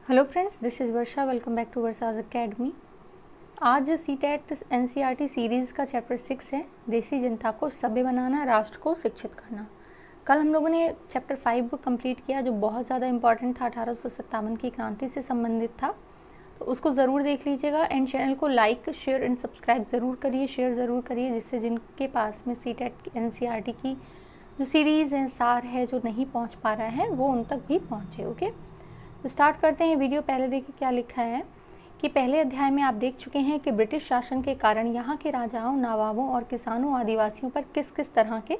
Hello friends, this is Varsha. Welcome back to Varsha's academy. आज CTET NCERT series का chapter 6 है, देसी जनता को सभ्य बनाना, राष्ट्र को शिक्षित करना। कल हम लोगों ने चैप्टर 5 कंप्लीट किया, जो बहुत ज़्यादा इंपॉर्टेंट था, 1857 की क्रांति से संबंधित था। तो उसको ज़रूर देख लीजिएगा एंड चैनल को लाइक, शेयर एंड सब्सक्राइब ज़रूर करिए, शेयर ज़रूर करिए, जिससे जिनके पास में सीटेट एनसीईआरटी की जो सीरीज़ है, सार है, जो नहीं पहुँच पा रहा है, वो उन तक भी पहुँचे। ओके, तो स्टार्ट करते हैं वीडियो। पहले देखिए क्या लिखा है कि पहले अध्याय में आप देख चुके हैं कि ब्रिटिश शासन के कारण यहाँ के राजाओं, नवाबों और किसानों, आदिवासियों पर किस किस तरह के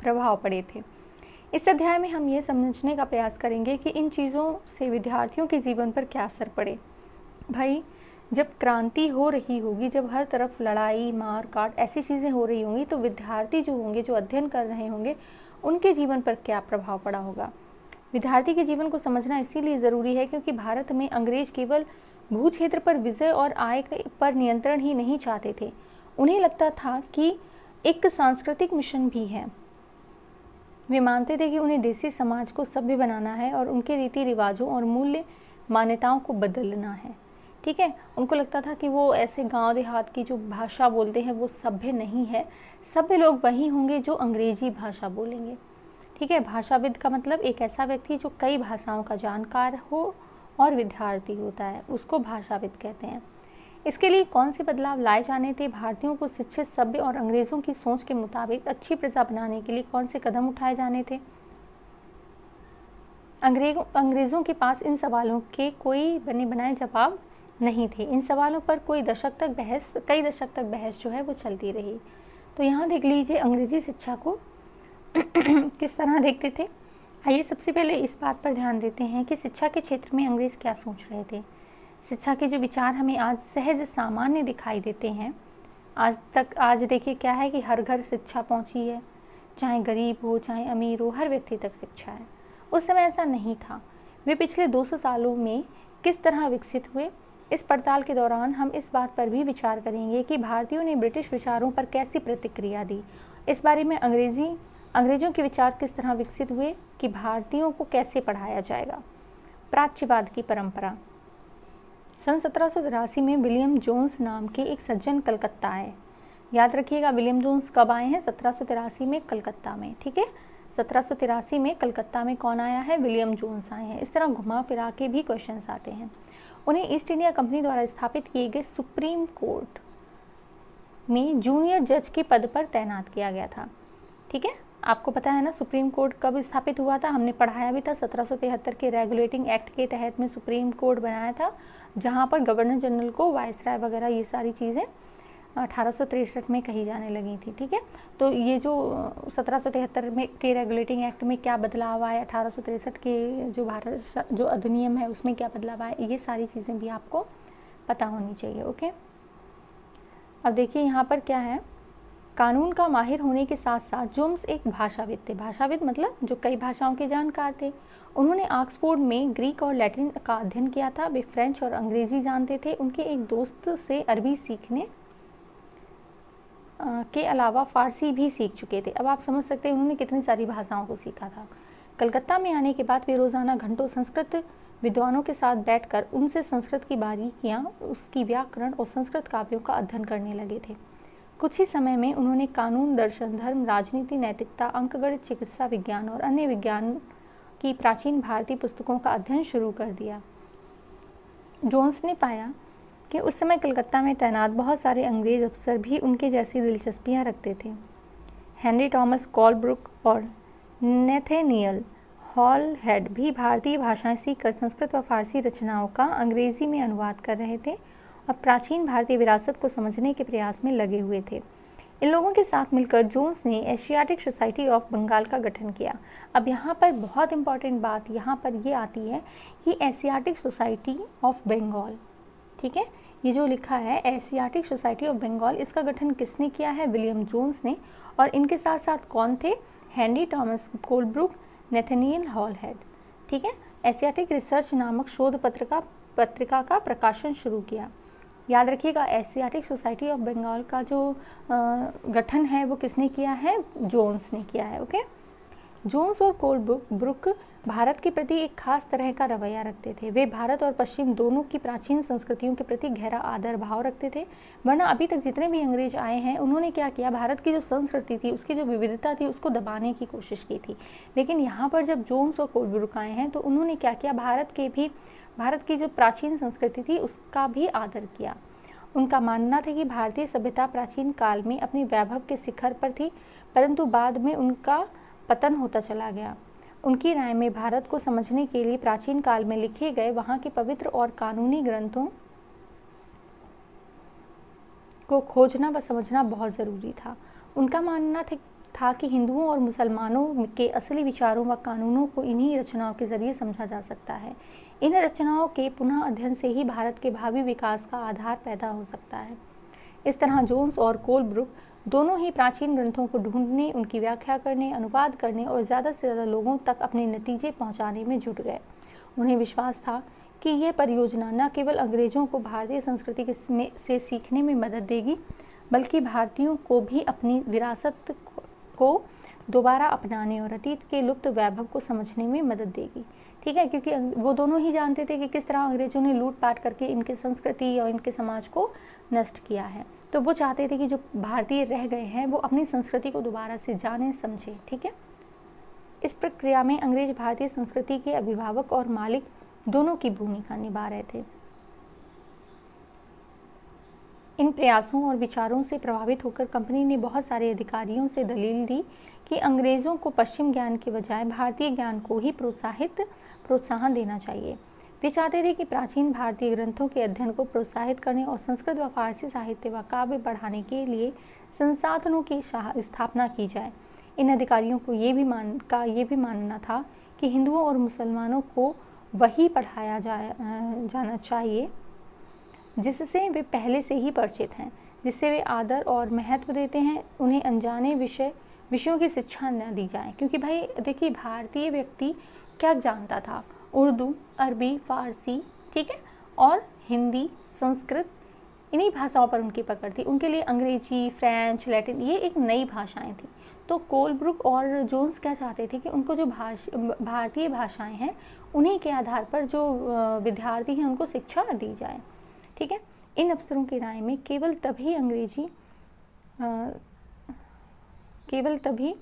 प्रभाव पड़े थे। इस अध्याय में हम ये समझने का प्रयास करेंगे कि इन चीज़ों से विद्यार्थियों के जीवन पर क्या असर पड़े। भाई, जब क्रांति हो रही होगी, जब हर तरफ लड़ाई, मार काट, ऐसी चीज़ें हो रही होंगी, तो विद्यार्थी जो होंगे, जो अध्ययन कर रहे होंगे, उनके जीवन पर क्या प्रभाव पड़ा होगा। विद्यार्थी के जीवन को समझना इसीलिए ज़रूरी है क्योंकि भारत में अंग्रेज केवल भू क्षेत्र पर विजय और आय पर नियंत्रण ही नहीं चाहते थे। उन्हें लगता था कि एक सांस्कृतिक मिशन भी है। वे मानते थे कि उन्हें देसी समाज को सभ्य बनाना है और उनके रीति रिवाजों और मूल्य मान्यताओं को बदलना है। ठीक है, उनको लगता था कि वो ऐसे गांव देहात की जो भाषा बोलते हैं वो सभ्य नहीं है। सभ्य लोग वही होंगे जो अंग्रेजी भाषा बोलेंगे। ठीक है, भाषाविद का मतलब एक ऐसा व्यक्ति जो कई भाषाओं का जानकार हो और विद्यार्थी होता है, उसको भाषाविद कहते हैं। इसके लिए कौन से बदलाव लाए जाने थे, भारतीयों को शिक्षित, सभ्य और अंग्रेज़ों की सोच के मुताबिक अच्छी प्रजा बनाने के लिए कौन से कदम उठाए जाने थे। अंग्रेज़ों के पास इन सवालों के कोई बने बनाए जवाब नहीं थे। इन सवालों पर कई दशक तक बहस जो है वो चलती रही। तो यहाँ देख लीजिए अंग्रेजी शिक्षा को किस तरह देखते थे। आइए सबसे पहले इस बात पर ध्यान देते हैं कि शिक्षा के क्षेत्र में अंग्रेज क्या सोच रहे थे। शिक्षा के जो विचार हमें आज सहज सामान्य दिखाई देते हैं, आज देखिए क्या है कि हर घर शिक्षा पहुंची है, चाहे गरीब हो चाहे अमीर हो, हर व्यक्ति तक शिक्षा है। उस समय ऐसा नहीं था। वे पिछले 200 सालों में किस तरह विकसित हुए। इस पड़ताल के दौरान हम इस बात पर भी विचार करेंगे कि भारतीयों ने ब्रिटिश विचारों पर कैसी प्रतिक्रिया दी। इस बारे में अंग्रेजों के विचार किस तरह विकसित हुए कि भारतीयों को कैसे पढ़ाया जाएगा। प्राच्यवाद की परंपरा। सन 1783 में विलियम जोन्स नाम के एक सज्जन कलकत्ता आए। याद रखिएगा, विलियम जोन्स कब आए हैं? 1783 में कलकत्ता में। ठीक है, 1783 में कलकत्ता में कौन आया है? विलियम जोन्स आए हैं। इस तरह घुमा फिरा के भी क्वेश्चंस आते हैं। उन्हें ईस्ट इंडिया कंपनी द्वारा स्थापित किए गए सुप्रीम कोर्ट में जूनियर जज के पद पर तैनात किया गया था। ठीक है, आपको पता है ना सुप्रीम कोर्ट कब स्थापित हुआ था, हमने पढ़ाया भी था। 1773 के रेगुलेटिंग एक्ट के तहत में सुप्रीम कोर्ट बनाया था, जहां पर गवर्नर जनरल को वायसराय वगैरह ये सारी चीज़ें 1863 में कही जाने लगी थी। ठीक है, तो ये जो 1773 में के रेगुलेटिंग एक्ट में क्या बदलाव आया, 1863 के जो भारत जो अधिनियम है उसमें क्या बदलाव आया, ये सारी चीज़ें भी आपको पता होनी चाहिए। ओके, अब देखिए यहाँ पर क्या है। कानून का माहिर होने के साथ साथ जोन्स एक भाषाविद थे। भाषाविद मतलब जो कई भाषाओं के जानकार थे। उन्होंने ऑक्सफोर्ड में ग्रीक और लैटिन का अध्ययन किया था। वे फ्रेंच और अंग्रेजी जानते थे। उनके एक दोस्त से अरबी सीखने के अलावा फ़ारसी भी सीख चुके थे। अब आप समझ सकते हैं उन्होंने कितनी सारी भाषाओं को सीखा था। कलकत्ता में आने के बाद वे रोज़ाना घंटों संस्कृत विद्वानों के साथ बैठकर उनसे संस्कृत की बारीकियाँ, उसकी व्याकरण और संस्कृत काव्यों का अध्ययन करने लगे थे। कुछ ही समय में उन्होंने कानून, दर्शन, धर्म, राजनीति, नैतिकता, अंकगणित, चिकित्सा विज्ञान और अन्य विज्ञान की प्राचीन भारतीय पुस्तकों का अध्ययन शुरू कर दिया। जोन्स ने पाया कि उस समय कलकत्ता में तैनात बहुत सारे अंग्रेज अफसर भी उनके जैसी दिलचस्पियां रखते थे। हेनरी थॉमस कोलब्रुक और नेथेनियल हॉलहेड भी भारतीय भाषाएं सीखकर संस्कृत व फारसी रचनाओं का अंग्रेजी में अनुवाद कर रहे थे और प्राचीन भारतीय विरासत को समझने के प्रयास में लगे हुए थे। इन लोगों के साथ मिलकर जोन्स ने एशियाटिक सोसाइटी ऑफ बंगाल का गठन किया। अब यहाँ पर बहुत इंपॉर्टेंट बात यहाँ पर ये आती है कि एशियाटिक सोसाइटी ऑफ बंगाल, ठीक है, ये जो लिखा है एशियाटिक सोसाइटी ऑफ बंगाल, इसका गठन किसने किया है? विलियम जोन्स ने। और इनके साथ साथ कौन थे? Henry Thomas Colebrooke, Nathaniel Halhed. ठीक है, एशियाटिक रिसर्च नामक शोध पत्रिका का प्रकाशन शुरू किया। याद रखिएगा, एशियाटिक सोसाइटी ऑफ बंगाल का जो गठन है वो किसने किया है? जोन्स ने किया है। ओके, जोन्स और कोलब्रुक भारत के प्रति एक खास तरह का रवैया रखते थे। वे भारत और पश्चिम दोनों की प्राचीन संस्कृतियों के प्रति गहरा आदर भाव रखते थे। वरना अभी तक जितने भी अंग्रेज आए हैं उन्होंने क्या किया, भारत की जो संस्कृति थी, उसकी जो विविधता थी, उसको दबाने की कोशिश की थी। लेकिन यहाँ पर जब जोन्स और कोलब्रुक आए हैं तो उन्होंने क्या किया, भारत की जो प्राचीन संस्कृति थी उसका भी आदर किया। उनका मानना था कि भारतीय सभ्यता प्राचीन काल में अपने वैभव के शिखर पर थी, परंतु बाद में उनका पतन होता चला गया। उनकी राय में भारत को समझने के लिए प्राचीन काल में लिखे गए वहाँ के पवित्र और कानूनी ग्रंथों को खोजना व समझना बहुत ज़रूरी था। उनका मानना था कि हिंदुओं और मुसलमानों के असली विचारों व कानूनों को इन्हीं रचनाओं के जरिए समझा जा सकता है। इन रचनाओं के पुनः अध्ययन से ही भारत के भावी विकास का आधार पैदा हो सकता है। इस तरह जोन्स और कोलब्रुक दोनों ही प्राचीन ग्रंथों को ढूंढने, उनकी व्याख्या करने, अनुवाद करने और ज़्यादा से ज़्यादा लोगों तक अपने नतीजे पहुंचाने में जुट गए। उन्हें विश्वास था कि यह परियोजना न केवल अंग्रेज़ों को भारतीय संस्कृति से सीखने में मदद देगी, बल्कि भारतीयों को भी अपनी विरासत को दोबारा अपनाने और अतीत के लुप्त वैभव को समझने में मदद देगी। ठीक है, क्योंकि वो दोनों ही जानते थे कि किस तरह अंग्रेज़ों ने लूटपाट करके इनके संस्कृति और इनके समाज को नष्ट किया है। तो वो चाहते थे कि जो भारतीय रह गए हैं वो अपनी संस्कृति को दोबारा से जाने समझे। ठीक है, इस प्रक्रिया में अंग्रेज भारतीय संस्कृति के अभिभावक और मालिक दोनों की भूमिका निभा रहे थे। इन प्रयासों और विचारों से प्रभावित होकर कंपनी ने बहुत सारे अधिकारियों से दलील दी कि अंग्रेज़ों को पश्चिम ज्ञान के बजाय भारतीय ज्ञान को ही प्रोत्साहन देना चाहिए। वे चाहते थे कि प्राचीन भारतीय ग्रंथों के अध्ययन को प्रोत्साहित करने और संस्कृत व फारसी साहित्य व काव्य बढ़ाने के लिए संसाधनों की स्थापना की जाए। इन अधिकारियों को ये भी मानना था कि हिंदुओं और मुसलमानों को वही पढ़ाया जाना चाहिए जिससे वे पहले से ही परिचित हैं, जिससे वे आदर और महत्व देते हैं। उन्हें अनजाने विषयों की शिक्षा न दी जाए, क्योंकि भाई देखिए भारतीय व्यक्ति क्या जानता था, उर्दू, अरबी, फारसी, ठीक है, और हिंदी, संस्कृत, इन्हीं भाषाओं पर उनकी पकड़ थी। उनके लिए अंग्रेजी, फ्रेंच, लैटिन ये एक नई भाषाएं थी। तो कोलब्रुक और जोन्स क्या चाहते थे कि उनको जो भारतीय भाषाएं हैं उन्हीं के आधार पर जो विद्यार्थी हैं उनको शिक्षा दी जाए। ठीक है, इन अफसरों की राय में केवल तभी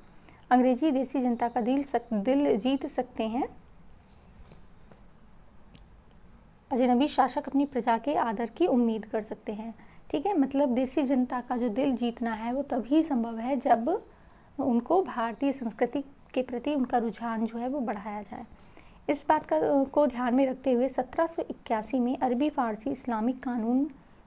अंग्रेजी देसी जनता का दिल जीत सकते हैं। अजनबी शासक अपनी प्रजा के आदर की उम्मीद कर सकते हैं। ठीक है, मतलब देसी जनता का जो दिल जीतना है वो तभी संभव है जब उनको भारतीय संस्कृति के प्रति उनका रुझान जो है वो बढ़ाया जाए। इस बात को ध्यान में रखते हुए 1781 में अरबी फारसी इस्लामिक कानून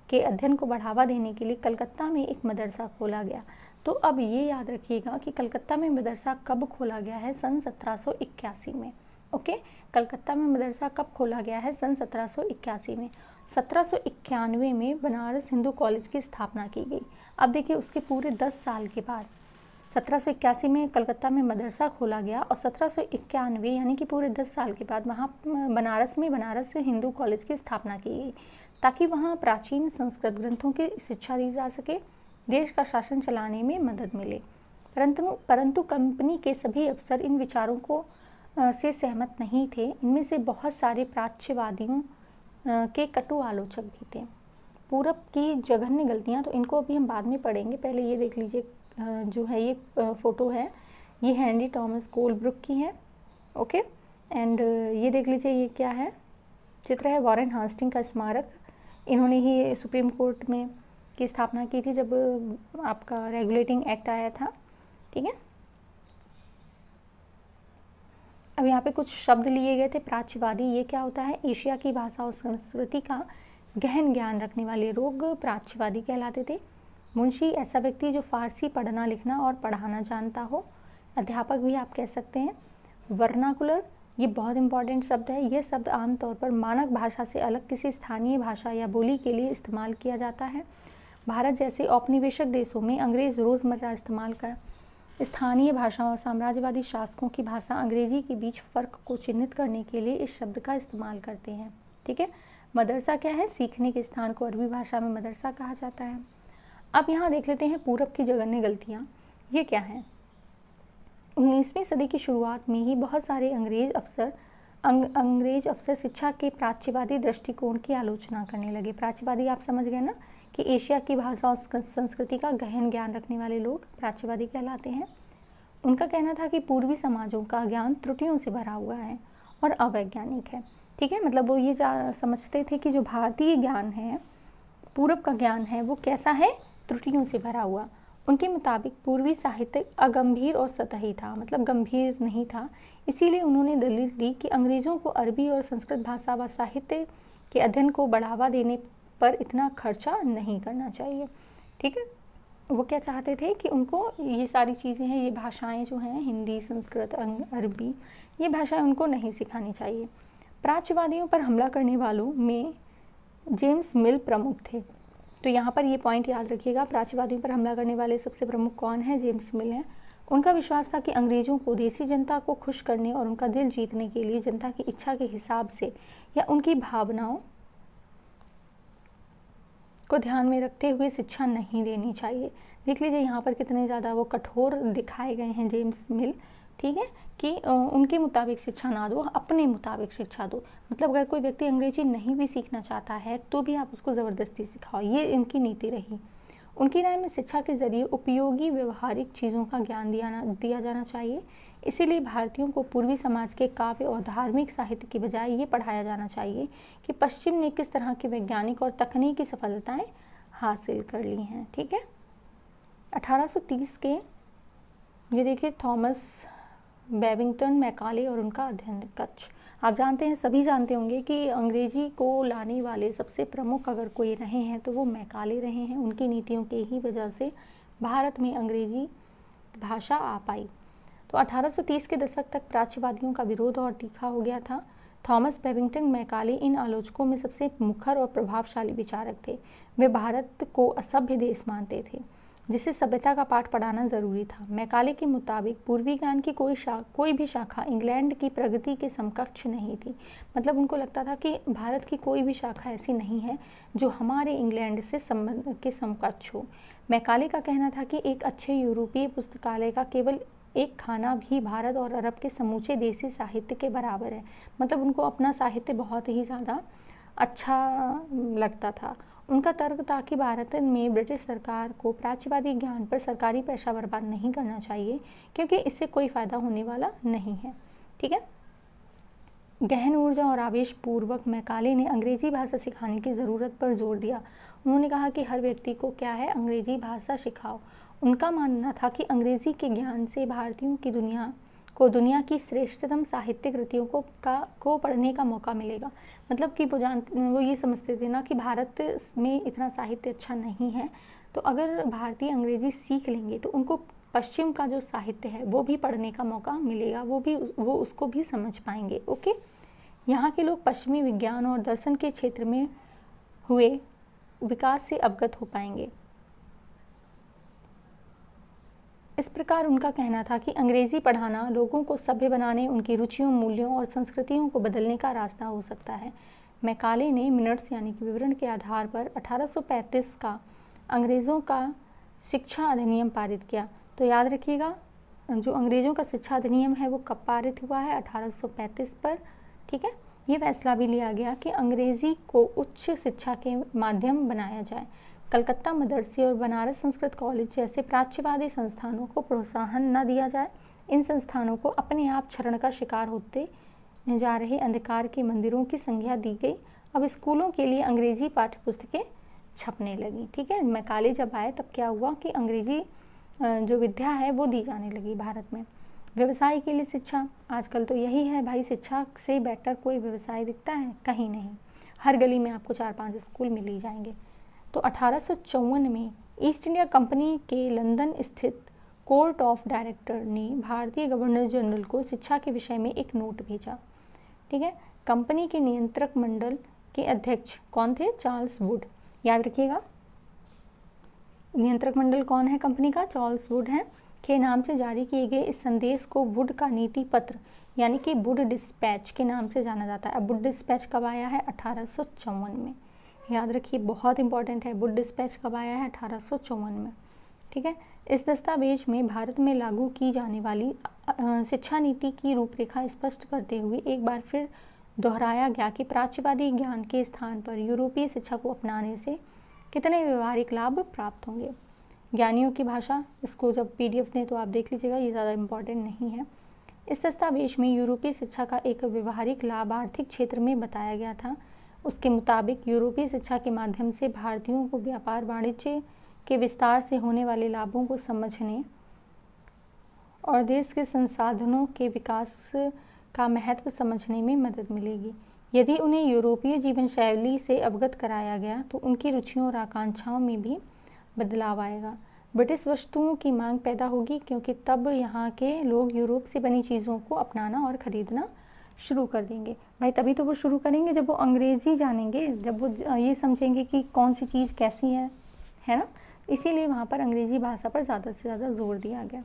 के अध्ययन को बढ़ावा देने के लिए कलकत्ता में एक मदरसा खोला गया। तो अब ये याद रखिएगा कि कलकत्ता में मदरसा कब खोला गया है, सन 1781 में। ओके, कलकत्ता में मदरसा कब खोला गया है, सन 1781 में। 1791 में बनारस हिंदू कॉलेज की स्थापना की गई। अब देखिए उसके पूरे 10 साल के बाद 1781 में कलकत्ता में मदरसा खोला गया और 1791 यानी कि पूरे 10 साल के बाद वहाँ बनारस हिंदू कॉलेज की स्थापना की गई, ताकि वहाँ प्राचीन संस्कृत ग्रंथों की शिक्षा दी जा सके, देश का शासन चलाने में मदद मिले। परंतु कंपनी के सभी अफसर इन विचारों को से सहमत नहीं थे। इनमें से बहुत सारे प्राच्यवादियों के कटु आलोचक भी थे। पूरब की जघन्य गलतियाँ, तो इनको अभी हम बाद में पढ़ेंगे, पहले ये देख लीजिए जो है ये फ़ोटो है, ये हेनरी थॉमस कोलब्रुक की है। ओके, एंड ये देख लीजिए ये क्या है, चित्र है वॉरेन हास्टिंग का स्मारक। इन्होंने ही सुप्रीम कोर्ट में की स्थापना की थी जब आपका रेगुलेटिंग एक्ट आया था। ठीक है, अब यहाँ पे कुछ शब्द लिए गए थे। प्राच्यवादी, ये क्या होता है, एशिया की भाषा और संस्कृति का गहन ज्ञान रखने वाले लोग प्राच्यवादी कहलाते थे। मुंशी, ऐसा व्यक्ति जो फारसी पढ़ना लिखना और पढ़ाना जानता हो। अध्यापक भी आप कह सकते हैं। वर्नाकुलर, ये बहुत इंपॉर्टेंट शब्द है। यह शब्द आमतौर पर मानक भाषा से अलग किसी स्थानीय भाषा या बोली के लिए इस्तेमाल किया जाता है। भारत जैसे औपनिवेशिक देशों में अंग्रेज़ रोज़मर्रा इस्तेमाल कर स्थानीय भाषाओं और साम्राज्यवादी शासकों की भाषा अंग्रेजी के बीच फ़र्क को चिन्हित करने के लिए इस शब्द का इस्तेमाल करते हैं। ठीक है, मदरसा क्या है, सीखने के स्थान को अरबी भाषा में मदरसा कहा जाता है। अब यहाँ देख लेते हैं पूरब की जघन्य गलतियाँ, ये क्या है। 19वीं सदी की शुरुआत में ही बहुत सारे अंग्रेज अफसर शिक्षा के प्राच्यवादी दृष्टिकोण की आलोचना करने लगे। प्राच्यवादी आप समझ गए ना कि एशिया की भाषा और संस्कृति का गहन ज्ञान रखने वाले लोग प्राच्यवादी कहलाते हैं। उनका कहना था कि पूर्वी समाजों का ज्ञान त्रुटियों से भरा हुआ है और अवैज्ञानिक है। ठीक है, मतलब वो ये समझते थे कि जो भारतीय ज्ञान है, पूरब का ज्ञान है, वो कैसा है, त्रुटियों से भरा हुआ। उनके मुताबिक पूर्वी साहित्य अगंभीर और सतही था, मतलब गंभीर नहीं था। इसीलिए उन्होंने दलील दी कि अंग्रेज़ों को अरबी और संस्कृत भाषा व साहित्य के अध्ययन को बढ़ावा देने पर इतना खर्चा नहीं करना चाहिए। ठीक है, वो क्या चाहते थे कि उनको ये सारी चीज़ें हैं, ये भाषाएं जो हैं, हिंदी, संस्कृत, अरबी, ये भाषाएं उनको नहीं सिखानी चाहिए। प्राच्यवादियों पर हमला करने वालों में जेम्स मिल प्रमुख थे। तो यहाँ पर ये पॉइंट याद रखिएगा, प्राच्यवादियों पर हमला करने वाले सबसे प्रमुख कौन है, जेम्स मिल हैं। उनका विश्वास था कि अंग्रेज़ों को देसी जनता को खुश करने और उनका दिल जीतने के लिए जनता की इच्छा के हिसाब से या उनकी भावनाओं को ध्यान में रखते हुए शिक्षा नहीं देनी चाहिए। देख लीजिए यहाँ पर कितने ज़्यादा वो कठोर दिखाए गए हैं जेम्स मिल। ठीक है, कि उनके मुताबिक शिक्षा ना दो, अपने मुताबिक शिक्षा दो। मतलब अगर कोई व्यक्ति अंग्रेजी नहीं भी सीखना चाहता है तो भी आप उसको ज़बरदस्ती सिखाओ, ये इनकी नीति रही। उनकी राय में शिक्षा के ज़रिए उपयोगी व्यवहारिक चीज़ों का ज्ञान दिया जाना चाहिए। इसीलिए भारतीयों को पूर्वी समाज के काव्य और धार्मिक साहित्य की बजाय ये पढ़ाया जाना चाहिए कि पश्चिम ने किस तरह की वैज्ञानिक और तकनीकी सफलताएं हासिल कर ली हैं। ठीक है, 1830 के ये देखिए थॉमस बेबिंगटन मैकाले और उनका अध्ययन कक्ष। आप जानते हैं, सभी जानते होंगे कि अंग्रेजी को लाने वाले सबसे प्रमुख अगर कोई रहे हैं तो वो मैकाले रहे हैं। उनकी नीतियों के ही वजह से भारत में अंग्रेजी भाषा आ पाई। तो 1830 के दशक तक प्राच्यवादियों का विरोध और तीखा हो गया था। थॉमस बेबिंगटन मैकाले इन आलोचकों में सबसे मुखर और प्रभावशाली विचारक थे। वे भारत को असभ्य देश मानते थे जिसे सभ्यता का पाठ पढ़ाना जरूरी था। मैकाले के मुताबिक पूर्वी ज्ञान की कोई भी शाखा इंग्लैंड की प्रगति के समकक्ष नहीं थी। मतलब उनको लगता था कि भारत की कोई भी शाखा ऐसी नहीं है जो हमारे इंग्लैंड से संबंध के समकक्ष हो। मैकाले का कहना था कि एक अच्छे यूरोपीय पुस्तकालय का केवल एक खाना भी भारत और अरब के समूचे देसी साहित्य के बराबर है। मतलब उनको अपना साहित्य बहुत ही ज़्यादा अच्छा लगता था। उनका तर्क था कि भारत में ब्रिटिश सरकार को प्राच्यवादी ज्ञान पर सरकारी पैसा बर्बाद नहीं करना चाहिए क्योंकि इससे कोई फ़ायदा होने वाला नहीं है। ठीक है, गहन ऊर्जा और आवेश पूर्वक मैकाले ने अंग्रेज़ी भाषा सिखाने की ज़रूरत पर जोर दिया। उन्होंने कहा कि हर व्यक्ति को क्या है, अंग्रेज़ी भाषा सिखाओ। उनका मानना था कि अंग्रेज़ी के ज्ञान से भारतीयों की दुनिया की श्रेष्ठतम साहित्य कृतियों को पढ़ने का मौका मिलेगा। मतलब कि वो ये समझते थे ना कि भारत में इतना साहित्य अच्छा नहीं है, तो अगर भारतीय अंग्रेज़ी सीख लेंगे तो उनको पश्चिम का जो साहित्य है वो भी पढ़ने का मौका मिलेगा, वो उसको भी समझ पाएंगे। ओके, यहाँ के लोग पश्चिमी विज्ञान और दर्शन के क्षेत्र में हुए विकास से अवगत हो पाएंगे। इस प्रकार उनका कहना था कि अंग्रेज़ी पढ़ाना लोगों को सभ्य बनाने, उनकी रुचियों, मूल्यों और संस्कृतियों को बदलने का रास्ता हो सकता है। मैकाले ने मिनट्स यानी कि विवरण के आधार पर 1835 का अंग्रेज़ों का शिक्षा अधिनियम पारित किया। तो याद रखिएगा, जो अंग्रेज़ों का शिक्षा अधिनियम है वो कब पारित हुआ है, 1835 पर। ठीक है, ये फैसला भी लिया गया कि अंग्रेज़ी को उच्च शिक्षा के माध्यम बनाया जाए। कलकत्ता मदरसे और बनारस संस्कृत कॉलेज जैसे प्राच्यवादी संस्थानों को प्रोत्साहन न दिया जाए। इन संस्थानों को अपने आप क्षरण का शिकार होते जा रहे अंधकार के मंदिरों की संज्ञा दी गई। अब स्कूलों के लिए अंग्रेजी पाठ्यपुस्तकें छपने लगी। ठीक है, मैकाले जब आए तब क्या हुआ कि अंग्रेजी जो विद्या है वो दी जाने लगी भारत में। व्यवसाय के लिए शिक्षा, आजकल तो यही है भाई, शिक्षा से बेटर कोई व्यवसाय दिखता है कहीं नहीं। हर गली में आपको 4-5 स्कूल मिल ही जाएंगे। तो 1854 में ईस्ट इंडिया कंपनी के लंदन स्थित कोर्ट ऑफ डायरेक्टर ने भारतीय गवर्नर जनरल को शिक्षा के विषय में एक नोट भेजा। ठीक है, कंपनी के नियंत्रक मंडल के अध्यक्ष कौन थे, चार्ल्स वुड। याद रखिएगा, नियंत्रक मंडल कौन है कंपनी का, चार्ल्स वुड है, के नाम से जारी किए गए इस संदेश को वुड का नीति पत्र यानी कि वुड डिस्पैच के नाम से जाना जाता है। अब वुड डिस्पैच कब आया है, 1854 में। याद रखिए, बहुत इंपॉर्टेंट है, वुड डिस्पैच कब आया है, 1854 में। ठीक है। इस दस्तावेज में भारत में लागू की जाने वाली शिक्षा नीति की रूपरेखा स्पष्ट करते हुए एक बार फिर दोहराया गया कि प्राच्यवादी ज्ञान के स्थान पर यूरोपीय शिक्षा को अपनाने से कितने व्यवहारिक लाभ प्राप्त होंगे। ज्ञानियों की भाषा, इसको जब PDF दें तो आप देख लीजिएगा, ये ज़्यादा इम्पॉर्टेंट नहीं है। इस दस्तावेज में यूरोपीय शिक्षा का एक व्यवहारिक लाभ आर्थिक क्षेत्र में बताया गया था। उसके मुताबिक यूरोपीय शिक्षा के माध्यम से भारतीयों को व्यापार वाणिज्य के विस्तार से होने वाले लाभों को समझने और देश के संसाधनों के विकास का महत्व समझने में मदद मिलेगी। यदि उन्हें यूरोपीय जीवन शैली से अवगत कराया गया तो उनकी रुचियों और आकांक्षाओं में भी बदलाव आएगा। ब्रिटिश वस्तुओं की मांग पैदा होगी क्योंकि तब यहाँ के लोग यूरोप से बनी चीज़ों को अपनाना और ख़रीदना शुरू कर देंगे। भाई तभी तो वो शुरू करेंगे जब वो अंग्रेज़ी जानेंगे, जब वो ये समझेंगे कि कौन सी चीज़ कैसी है ना। इसीलिए वहाँ पर अंग्रेज़ी भाषा पर ज़्यादा से ज़्यादा जोर दिया गया।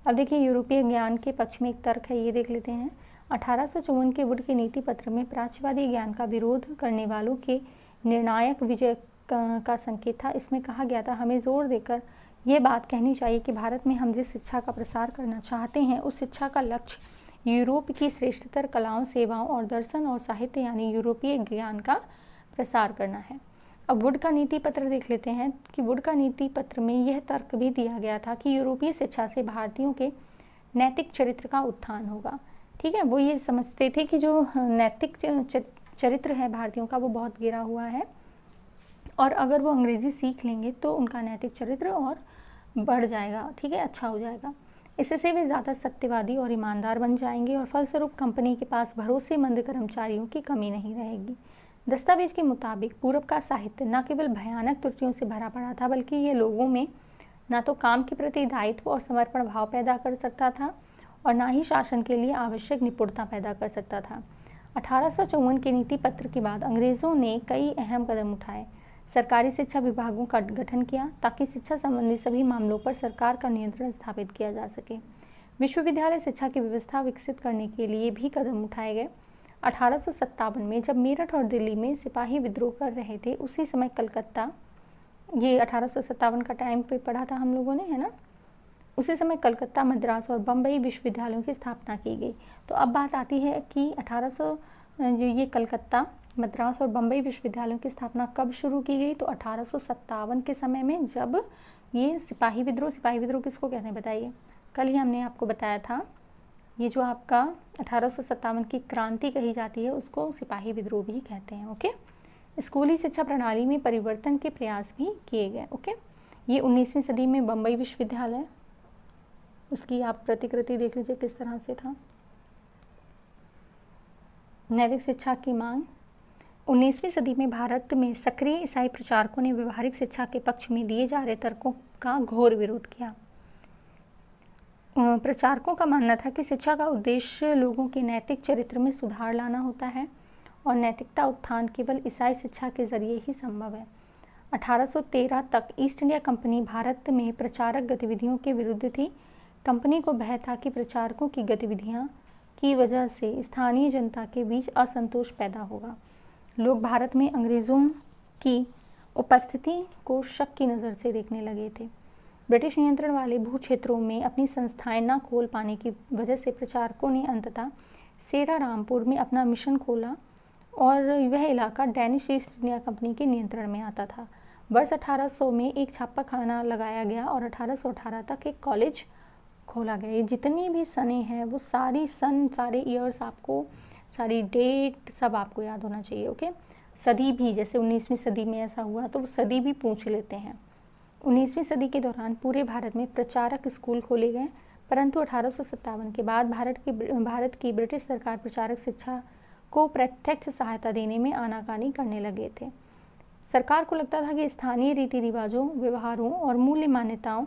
अब देखिए यूरोपीय ज्ञान के पक्ष में एक तर्क है, ये देख लेते हैं। 1854 के वुड के नीति पत्र में प्राच्यवादी ज्ञान का विरोध करने वालों के निर्णायक विजय का संकेत था। इसमें कहा गया था, हमें जोर देकर ये बात कहनी चाहिए कि भारत में हम जिस शिक्षा का प्रसार करना चाहते हैं उस शिक्षा का लक्ष्य यूरोप की श्रेष्ठतर कलाओं, सेवाओं और दर्शन और साहित्य यानी यूरोपीय ज्ञान का प्रसार करना है। अब वुड का नीति पत्र देख लेते हैं कि वुड का नीति पत्र में यह तर्क भी दिया गया था कि यूरोपीय शिक्षा से भारतीयों के नैतिक चरित्र का उत्थान होगा। ठीक है, वो ये समझते थे कि जो नैतिक चरित्र है भारतीयों का वो बहुत गिरा हुआ है और अगर वो अंग्रेज़ी सीख लेंगे तो उनका नैतिक चरित्र और बढ़ जाएगा। ठीक है, अच्छा हो जाएगा। इससे वे ज़्यादा सत्यवादी और ईमानदार बन जाएंगे और फलस्वरूप कंपनी के पास भरोसेमंद कर्मचारियों की कमी नहीं रहेगी। दस्तावेज के मुताबिक पूर्व का साहित्य न केवल भयानक त्रुटियों से भरा पड़ा था बल्कि ये लोगों में न तो काम के प्रति दायित्व और समर्पण भाव पैदा कर सकता था और न ही शासन के लिए आवश्यक निपुणता पैदा कर सकता था। 1854 के नीति पत्र के बाद अंग्रेज़ों ने कई अहम कदम उठाए। सरकारी शिक्षा विभागों का गठन किया ताकि शिक्षा संबंधी सभी मामलों पर सरकार का नियंत्रण स्थापित किया जा सके। विश्वविद्यालय शिक्षा की व्यवस्था विकसित करने के लिए भी कदम उठाए गए। 1857 में जब मेरठ और दिल्ली में सिपाही विद्रोह कर रहे थे उसी समय कलकत्ता, ये 1857 का टाइम पे पढ़ा था हम लोगों ने, है ना, उसी समय कलकत्ता, मद्रास और बम्बई विश्वविद्यालयों की स्थापना की गई। तो अब बात आती है कि 1800 जो ये कलकत्ता, मद्रास और बम्बई विश्वविद्यालयों की स्थापना कब शुरू की गई, तो 1857 के समय में जब ये सिपाही विद्रोह किसको कहते हैं बताइए, कल ही हमने आपको बताया था। ये जो आपका 1857 की क्रांति कही जाती है उसको सिपाही विद्रोह भी कहते हैं। ओके, स्कूली शिक्षा प्रणाली में परिवर्तन के प्रयास भी किए गए। ओके, ये 19वीं सदी में बम्बई विश्वविद्यालय, उसकी आप प्रतिकृति देख लीजिए किस तरह से था। नैतिक शिक्षा की मांग। 19वीं सदी में भारत में सक्रिय ईसाई प्रचारकों ने व्यवहारिक शिक्षा के पक्ष में दिए जा रहे तर्कों का घोर विरोध किया। प्रचारकों का मानना था कि शिक्षा का उद्देश्य लोगों के नैतिक चरित्र में सुधार लाना होता है और नैतिकता उत्थान केवल ईसाई शिक्षा के जरिए ही संभव है। 1813 तक ईस्ट इंडिया कंपनी भारत में प्रचारक गतिविधियों के विरुद्ध थी। कंपनी को भय था कि प्रचारकों की गतिविधियां की वजह से स्थानीय जनता के बीच असंतोष पैदा होगा। लोग भारत में अंग्रेज़ों की उपस्थिति को शक की नज़र से देखने लगे थे। ब्रिटिश नियंत्रण वाले भू क्षेत्रों में अपनी संस्थाएं न खोल पाने की वजह से प्रचारकों ने अंततः सेरारामपुर में अपना मिशन खोला और वह इलाका डैनिश ईस्ट इंडिया कंपनी के नियंत्रण में आता था। वर्ष 1800 में एक छापाखाना लगाया गया और 1818 तक एक कॉलेज खोला गया। ये जितनी भी सनें हैं वो सारी सन, सारे ईयर्स आपको, सारी डेट सब आपको याद होना चाहिए। ओके, सदी भी, जैसे 19वीं सदी में ऐसा हुआ तो वो सदी भी पूछ लेते हैं। 19वीं सदी के दौरान पूरे भारत में प्रचारक स्कूल खोले गए, परंतु 1857 के बाद भारत की ब्रिटिश सरकार प्रचारक शिक्षा को प्रत्यक्ष सहायता देने में आनाकानी करने लगे थे। सरकार को लगता था कि स्थानीय रीति रिवाजों, व्यवहारों और मूल्य मान्यताओं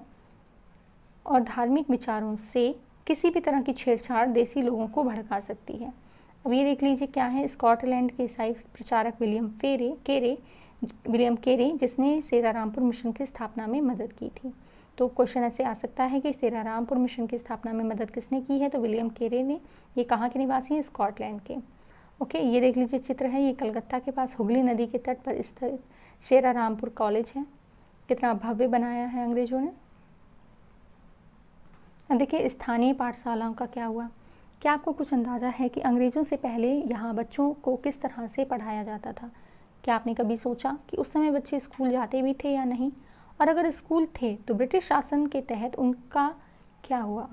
और धार्मिक विचारों से किसी भी तरह की छेड़छाड़ देसी लोगों को भड़का सकती है। अब ये देख लीजिए क्या है, स्कॉटलैंड के ईसाई प्रचारक विलियम केरे जिसने सेरारामपुर मिशन की स्थापना में मदद की थी। तो क्वेश्चन ऐसे आ सकता है कि सेरारामपुर मिशन की स्थापना में मदद किसने की है, तो विलियम केरे ने। ये कहाँ के निवासी हैं, स्कॉटलैंड के। ओके, ये देख लीजिए चित्र है, ये कलकत्ता के पास हुगली नदी के तट पर स्थित सेरारामपुर कॉलेज है। कितना भव्य बनाया है अंग्रेजों ने। अब देखिए स्थानीय पाठशालाओं का क्या हुआ। क्या आपको कुछ अंदाज़ा है कि अंग्रेज़ों से पहले यहाँ बच्चों को किस तरह से पढ़ाया जाता था? क्या आपने कभी सोचा कि उस समय बच्चे स्कूल जाते भी थे या नहीं? और अगर स्कूल थे तो ब्रिटिश शासन के तहत उनका क्या हुआ?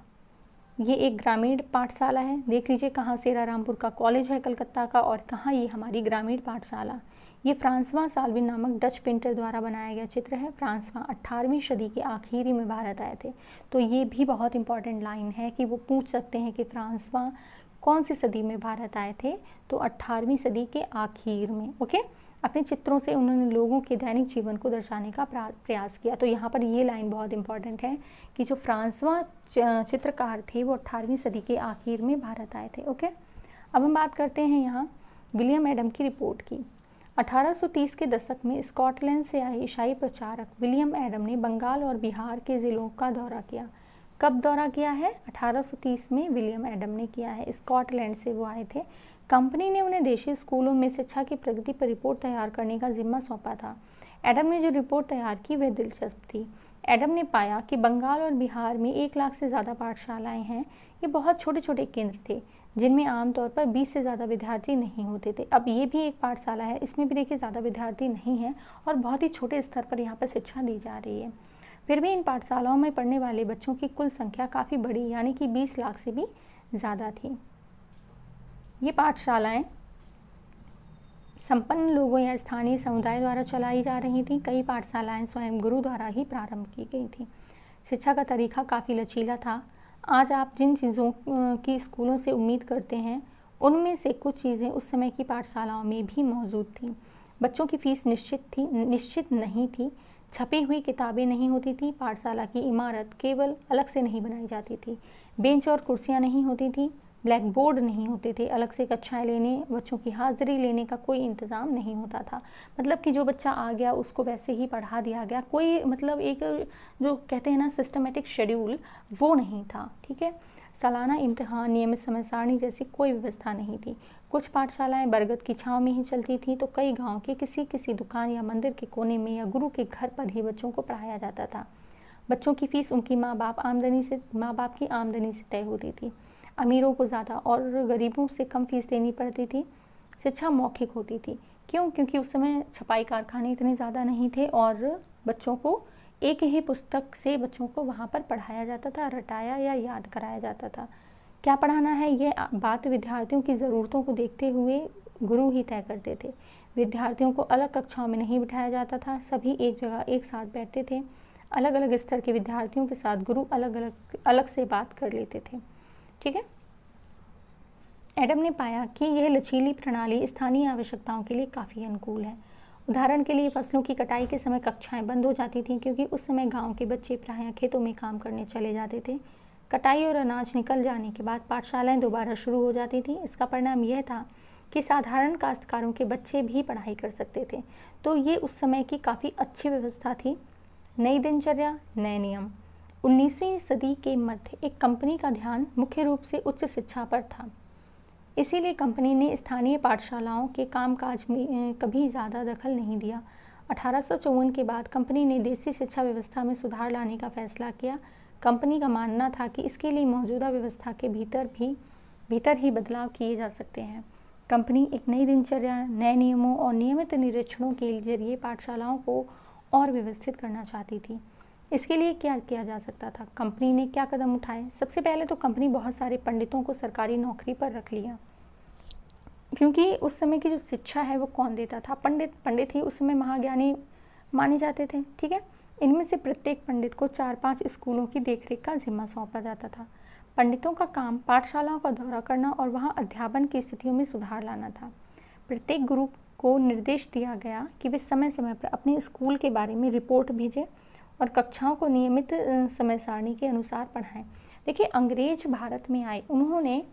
ये एक ग्रामीण पाठशाला है। देख लीजिए कहाँ सेरारामपुर का कॉलेज है कलकत्ता का, और कहाँ ये हमारी ग्रामीण पाठशाला। ये फ्रांसवा साल्विन नामक डच पेंटर द्वारा बनाया गया चित्र है। फ्रांसवा 18वीं सदी के आखिरी में भारत आए थे। तो ये भी बहुत इंपॉर्टेंट लाइन है कि वो पूछ सकते हैं कि फ्रांसवा कौन सी सदी में भारत आए थे, तो 18वीं सदी के आखिर में। ओके, अपने चित्रों से उन्होंने लोगों के दैनिक जीवन को दर्शाने का प्रयास किया। तो यहाँ पर ये लाइन बहुत इंपॉर्टेंट है कि जो फ्रांसवा चित्रकार थे वो 18वीं सदी के आखिर में भारत आए थे। ओके, अब हम बात करते हैं यहाँ विलियम एडम की रिपोर्ट की। 1830 के दशक में स्कॉटलैंड से आए ईसाई प्रचारक विलियम एडम ने बंगाल और बिहार के ज़िलों का दौरा किया। कब दौरा किया है? 1830 में विलियम एडम ने किया है। स्कॉटलैंड से वो आए थे। कंपनी ने उन्हें देशी स्कूलों में शिक्षा की प्रगति पर रिपोर्ट तैयार करने का जिम्मा सौंपा था। एडम ने जो रिपोर्ट तैयार की वह दिलचस्प थी। एडम ने पाया कि बंगाल और बिहार में 1 लाख से ज़्यादा पाठशालाएं हैं। ये बहुत छोटे छोटे केंद्र थे जिनमें आमतौर पर 20 से ज़्यादा विद्यार्थी नहीं होते थे। अब ये भी एक पाठशाला है, इसमें भी देखिए ज़्यादा विद्यार्थी नहीं है और बहुत ही छोटे स्तर पर यहाँ पर शिक्षा दी जा रही है। फिर भी इन पाठशालाओं में पढ़ने वाले बच्चों की कुल संख्या काफ़ी बड़ी, यानी कि 20 लाख से भी ज़्यादा थी। ये पाठशालाएं संपन्न लोगों या स्थानीय समुदाय द्वारा चलाई जा रही थीं। कई पाठशालाएं स्वयं गुरु द्वारा ही प्रारंभ की गई थीं। शिक्षा का तरीका काफ़ी लचीला था। आज आप जिन चीज़ों की स्कूलों से उम्मीद करते हैं उनमें से कुछ चीज़ें उस समय की पाठशालाओं में भी मौजूद थीं। बच्चों की फीस निश्चित नहीं थी। छपी हुई किताबें नहीं होती थी। पाठशाला की इमारत केवल अलग से नहीं बनाई जाती थी। बेंच और कुर्सियाँ नहीं होती थी। ब्लैक बोर्ड नहीं होते थे। अलग से कक्षाएं लेने, बच्चों की हाजिरी लेने का कोई इंतज़ाम नहीं होता था। मतलब कि जो बच्चा आ गया उसको वैसे ही पढ़ा दिया गया। कोई मतलब एक जो कहते हैं ना सिस्टमेटिक शेड्यूल, वो नहीं था। ठीक है, सालाना इम्तिहान, नियमित समय सारणी जैसी कोई व्यवस्था नहीं थी। कुछ पाठशालाएं बरगद की छांव में ही चलती थी, तो कई गांव के किसी दुकान या मंदिर के कोने में या गुरु के घर पर ही बच्चों को पढ़ाया जाता था। बच्चों की फीस उनकी माँ बाप की आमदनी से तय होती थी। अमीरों को ज़्यादा और गरीबों से कम फीस देनी पड़ती थी। शिक्षा मौखिक होती थी। क्यों? क्योंकि उस समय छपाई कारखाने इतने ज़्यादा नहीं थे और बच्चों को एक ही पुस्तक से बच्चों को वहाँ पर पढ़ाया जाता था, रटाया या याद कराया जाता था। क्या पढ़ाना है ये बात विद्यार्थियों की ज़रूरतों को देखते हुए गुरु ही तय करते थे। विद्यार्थियों को अलग कक्षाओं में नहीं बिठाया जाता था। सभी एक जगह एक साथ बैठते थे। अलग अलग स्तर के विद्यार्थियों के साथ गुरु अलग से बात कर लेते थे। ठीक है, एडम ने पाया कि यह लचीली प्रणाली स्थानीय आवश्यकताओं के लिए काफ़ी अनुकूल है। उदाहरण के लिए फसलों की कटाई के समय कक्षाएं बंद हो जाती थीं, क्योंकि उस समय गांव के बच्चे प्रायः खेतों में काम करने चले जाते थे। कटाई और अनाज निकल जाने के बाद पाठशालाएं दोबारा शुरू हो जाती थीं। इसका परिणाम यह था कि साधारण काश्तकारों के बच्चे भी पढ़ाई कर सकते थे। तो ये उस समय की काफ़ी अच्छी व्यवस्था थी। नई दिनचर्या, नए नियम। 19वीं सदी के मध्य एक कंपनी का ध्यान मुख्य रूप से उच्च शिक्षा पर था। इसीलिए कंपनी ने स्थानीय पाठशालाओं के कामकाज में कभी ज़्यादा दखल नहीं दिया। 1854 के बाद कंपनी ने देसी शिक्षा व्यवस्था में सुधार लाने का फैसला किया। कंपनी का मानना था कि इसके लिए मौजूदा व्यवस्था के भीतर ही बदलाव किए जा सकते हैं। कंपनी एक नई दिनचर्या, नए नियमों और नियमित निरीक्षणों के जरिए पाठशालाओं को और व्यवस्थित करना चाहती थी। इसके लिए क्या किया जा सकता था? कंपनी ने क्या कदम उठाए? सबसे पहले तो कंपनी बहुत सारे पंडितों को सरकारी नौकरी पर रख लिया, क्योंकि उस समय की जो शिक्षा है वो कौन देता था? पंडित ही उस समय महाज्ञानी माने जाते थे। ठीक है, इनमें से प्रत्येक पंडित को 4-5 स्कूलों की देखरेख का जिम्मा सौंपा जाता था। पंडितों का काम पाठशालाओं का दौरा करना और वहाँ अध्यापन की स्थितियों में सुधार लाना था। प्रत्येक गुरु को निर्देश दिया गया कि वे समय समय पर अपने स्कूल के बारे में रिपोर्ट भेजें और कक्षाओं को नियमित समय सारणी के अनुसार पढ़ाएं। देखिए, अंग्रेज भारत में आए, उन्होंने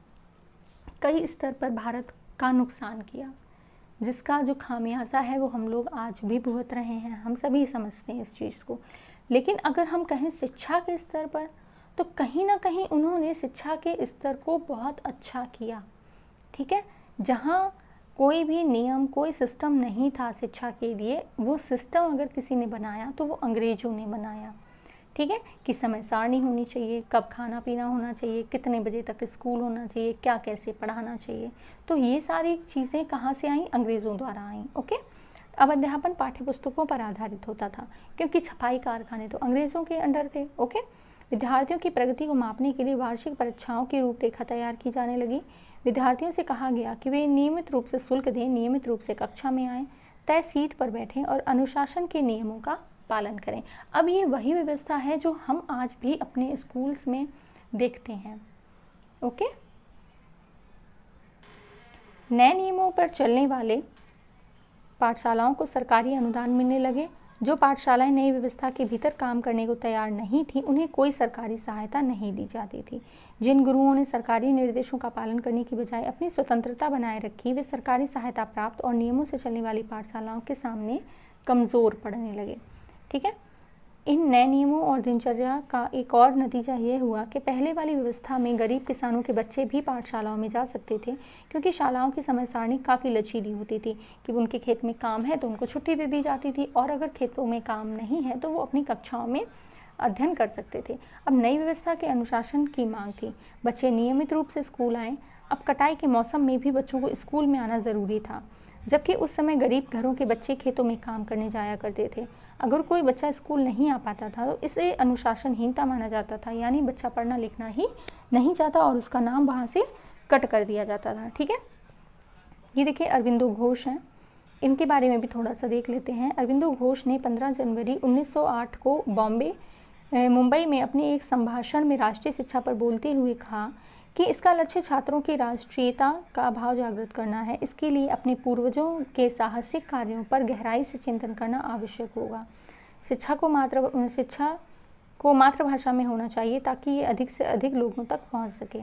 कई स्तर पर भारत का नुकसान किया, जिसका जो खामियाजा है वो हम लोग आज भी भुगत रहे हैं। हम सभी समझते हैं इस चीज़ को। लेकिन अगर हम कहें शिक्षा के स्तर पर, तो कहीं ना कहीं उन्होंने शिक्षा के स्तर को बहुत अच्छा किया। ठीक है, जहाँ कोई भी नियम, कोई सिस्टम नहीं था शिक्षा के लिए, वो सिस्टम अगर किसी ने बनाया तो वो अंग्रेज़ों ने बनाया। ठीक है, कि समय सारणी होनी चाहिए, कब खाना पीना होना चाहिए, कितने बजे तक स्कूल होना चाहिए, क्या कैसे पढ़ाना चाहिए। तो ये सारी चीज़ें कहाँ से आई? अंग्रेज़ों द्वारा आई। ओके, अब अध्यापन पाठ्य पुस्तकों पर आधारित होता था क्योंकि छपाई कारखाने तो अंग्रेज़ों के अंडर थे। ओके, विद्यार्थियों की प्रगति को मापने के लिए वार्षिक परीक्षाओं की रूपरेखा तैयार की जाने लगी। विद्यार्थियों से कहा गया कि वे नियमित रूप से शुल्क दें, नियमित रूप से कक्षा में आएँ, तय सीट पर बैठें और अनुशासन के नियमों का पालन करें। अब ये वही व्यवस्था है जो हम आज भी अपने स्कूल्स में देखते हैं। ओके, नए नियमों पर चलने वाले पाठशालाओं को सरकारी अनुदान मिलने लगे। जो पाठशालाएं नई व्यवस्था के भीतर काम करने को तैयार नहीं थी उन्हें कोई सरकारी सहायता नहीं दी जाती थी। जिन गुरुओं ने सरकारी निर्देशों का पालन करने की बजाय अपनी स्वतंत्रता बनाए रखी, वे सरकारी सहायता प्राप्त और नियमों से चलने वाली पाठशालाओं के सामने कमज़ोर पड़ने लगे। ठीक है, इन नए नियमों और दिनचर्या का एक और नतीजा ये हुआ कि पहले वाली व्यवस्था में गरीब किसानों के बच्चे भी पाठशालाओं में जा सकते थे क्योंकि शालाओं की समय सारणी काफ़ी लचीली होती थी कि उनके खेत में काम है तो उनको छुट्टी दे दी जाती थी और अगर खेतों में काम नहीं है तो वो अपनी कक्षाओं में अध्ययन कर सकते थे। अब नई व्यवस्था के अनुशासन की मांग थी, बच्चे नियमित रूप से स्कूल आएँ। अब कटाई के मौसम में भी बच्चों को स्कूल में आना ज़रूरी था, जबकि उस समय गरीब घरों के बच्चे खेतों में काम करने जाया करते थे। अगर कोई बच्चा स्कूल नहीं आ पाता था तो इसे अनुशासनहीनता माना जाता था, यानी बच्चा पढ़ना लिखना ही नहीं चाहता और उसका नाम वहाँ से कट कर दिया जाता था। ठीक है, ये देखिए अरविंदो घोष हैं, इनके बारे में भी थोड़ा सा देख लेते हैं। अरविंदो घोष ने 15 जनवरी 1908 को मुंबई में अपने एक संभाषण में राष्ट्रीय शिक्षा पर बोलते हुए कहा कि इसका लक्ष्य छात्रों की राष्ट्रीयता का भाव जागृत करना है। इसके लिए अपने पूर्वजों के साहसिक कार्यों पर गहराई से चिंतन करना आवश्यक होगा। शिक्षा को मातृभाषा में होना चाहिए ताकि ये अधिक से अधिक लोगों तक पहुंच सके।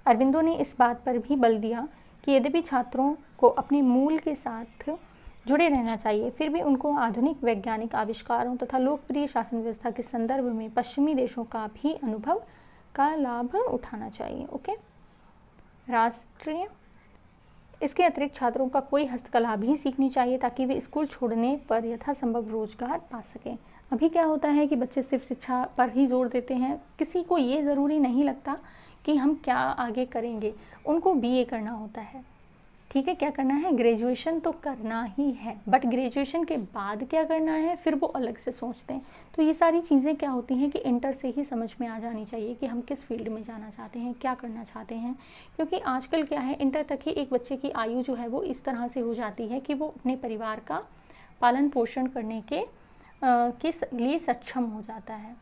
अरविंदो ने इस बात पर भी बल दिया कि यद्यपि छात्रों को अपने मूल के साथ जुड़े रहना चाहिए, फिर भी उनको आधुनिक वैज्ञानिक आविष्कारों तथा लोकप्रिय शासन व्यवस्था के संदर्भ में पश्चिमी देशों का भी अनुभव का लाभ उठाना चाहिए। ओके, राष्ट्रीय इसके अतिरिक्त छात्रों का कोई हस्तकला भी सीखनी चाहिए ताकि वे स्कूल छोड़ने पर यथासंभव रोजगार पा सकें। अभी क्या होता है कि बच्चे सिर्फ शिक्षा पर ही जोर देते हैं, किसी को ये ज़रूरी नहीं लगता कि हम क्या आगे करेंगे, उनको बीए करना होता है। ठीक है, क्या करना है? ग्रेजुएशन तो करना ही है, बट ग्रेजुएशन के बाद क्या करना है फिर वो अलग से सोचते हैं। तो ये सारी चीज़ें क्या होती हैं कि इंटर से ही समझ में आ जानी चाहिए कि हम किस फील्ड में जाना चाहते हैं, क्या करना चाहते हैं। क्योंकि आजकल क्या है, इंटर तक ही एक बच्चे की आयु जो है वो इस तरह से हो जाती है कि वो अपने परिवार का पालन पोषण करने के लिए सक्षम हो जाता है।